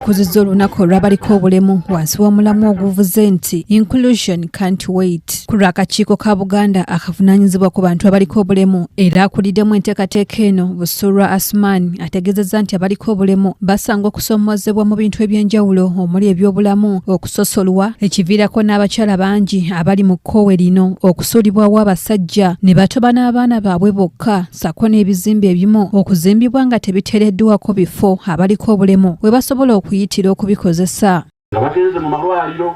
yakuzizza olunaku olw'abaliko obulemu wansi w'omulamwa oguvuze nti inclusion can't wait. Ku lw'akakiiko ka Buganda akavunaanyizibwa ku bantu abaliko obulemu era akuliddemu enteekateeka eno Busurwa Asumani ategeezezza nti abaliko obulemu basanga okusoomozebwa mu bintu eby'enjawulo omuli ebyobulamu, okusosolwa, ekiviirako n'abakyala bangi abali mu kkoowe lino okusuulibwawo abasajja ne batoba n'abaana baabwe bokka sako n'ebizimbe ebimu okuzimbibwa nga tebiteereddwako bifo abaliko obulemu we basobola okuyitira okubikozesa. Nga bagenze mu malwaliro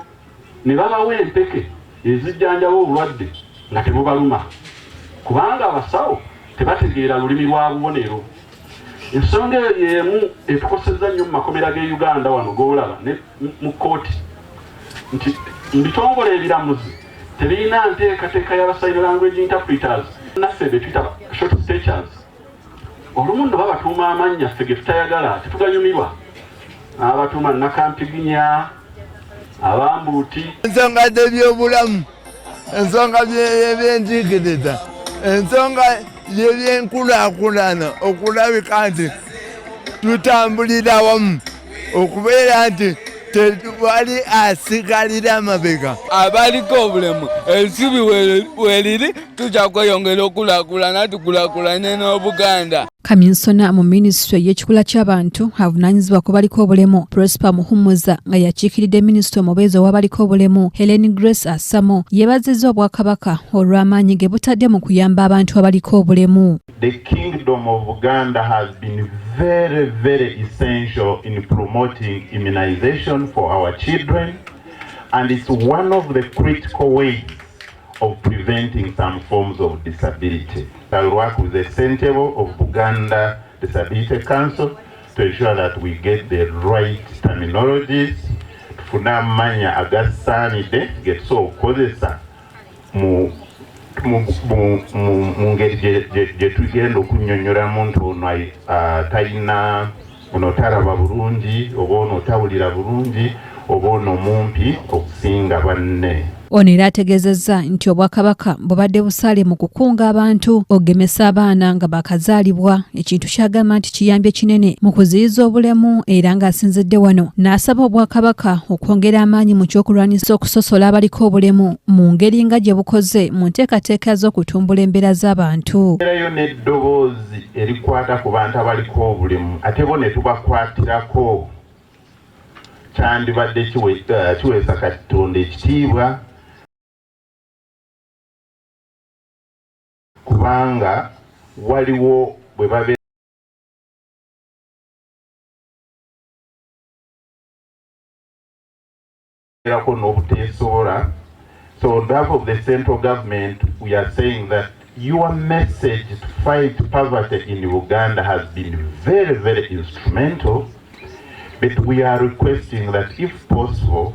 ne babawa empeke ezijjanjaba obulwadde nga tebubaluma kubanga abasawo tebategeera lulimi lwa bubonero. Ensonga y'emu etukosezza nnyo mu makomera g'e Uganda wano g'olaba ne mu kkooti nti mu bitongole ebiramuzi tebirina nteekateeka y'abasign language interpreters naffe be tuyita short statues. Olumu nno babatuuma amannya ffe ge tutayagala tetuganyumirwa. Abatuuma Nakampiginya, Abambuuti. Ensonga z'ebyobulamu, ensonga by'ebyenjigiriza, ensonga y'ebyenkulaakulana okulabika nti tutambulira awamu okubeera nti tewali asigalira amabega. Abaliko obulemu ensubi weeriri tujja kweyongera okulaakulana tukulaakulane n'Obuganda. Kaminsona mu minisita y'ekikula ky'abantu avunaanyizibwa ku baliko obulemu Prosper Muhumuza nga yakiikiridde minisita omubeezi ow'abaliko obulemu Hellen Grace Asamo yeebazizza Obwakabaka olw'amaanyi ge butadde mu kuyamba abantu abaliko obulemu. The Kingdom of Uganda has been very, very essential in promoting immunization for our children, and it's one of the critical ways of preventing some forms of disability. I'll work with the Central of Buganda Disability Council to ensure that we get the right terminologies. Tufuna amanya agasaanidde getusobola okukozesa mu ngeri gye tugenda okunnyonnyola nti ono talina ono talaba bulungi oba ono otawulira bulungi oba ono mumpi okusinga banne. Ono era ategeezezza nti Obwakabaka bubadde busaale mu kukunga abantu okugemesa abaana nga bakazaalibwa, ekintu ky'agamba nti kiyambye kinene mu kuziyiza obulemu era ng'asinzidde wano n'asaba Obwakabaka okwongera amaanyi mu ky'okulwanyisa okusosola abaliko obulemu mu ngeri nga gye bukoze mu nteekateeka z'okutumbula embeera z'abantu. Erayo n'eddoboozi erikwata ku bantu abaliko obulemu ate bo ne tubakwatirako kyandibadde kiweesa Katonda ekitiibwa kubanga waliwo bwe babeerako n'obuteesobola. So on behalf of the central government we are saying that your message to fight poverty in Uganda has been very, very instrumental, but we are requesting that if possible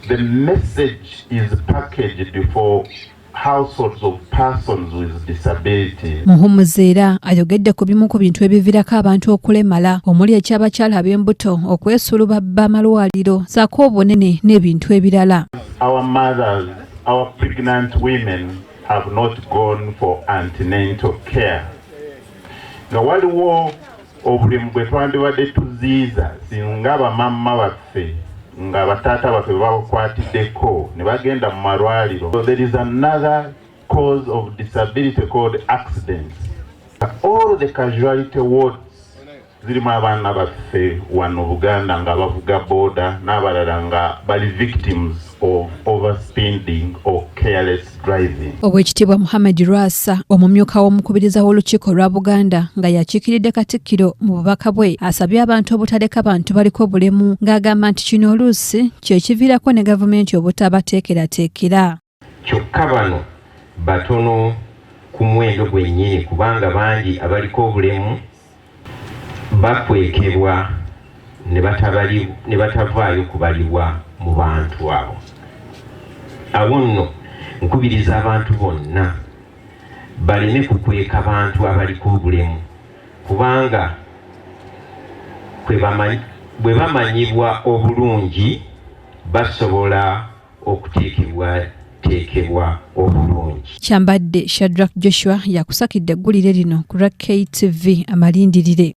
the message is packaged for households of persons with disabilities. Muhumuza era ayogedde ku bimu ku bintu ebiviirako abantu okulemala omuli eky'abakyala ab'embuto okwesulubabba amalwaliro saako obunene n'ebintu ebirala. Our mothers, our pregnant women have not gone for antenatal care. Nga waliwo obulemu bwe twandibadde tuziyiza singa bamamma baffe nga bataata baffe babukwatiddeko ne bagenda mu malwaliro. So there is another cause of disability called accidents. All the casualty wards zirimu abaana baffe wano Buganda nga bavuga boda n'abalala nga bali victims of overspending or careless driving. Oweekitiibwa Muhammad Rwasa omumyuka w'omukubiriza w'olukiiko lwa Buganda nga yakiikiridde Katikkiro mu bubaka bwe asabye abantu obutaleka bantu baliko obulemu ng'agamba nti kino oluusi kyekiviirako ne gavumenti obutabateekerateekera. Kyokka bano batono ku muwendo gwennyini kubanga bangi abaliko obulemu bakwekebwa ne batavaayo kubalibwa mu bantu abo. Awo nno nkubiriza abantu bonna baleme kukweka bantu abaliko obulemu kubanga bwe bamanyibwa obulungi basobola okuteekebwa obulungi. Kyambadde Shadrack Joshua yakusakidde eggulire lino ku KTV Amalindilire.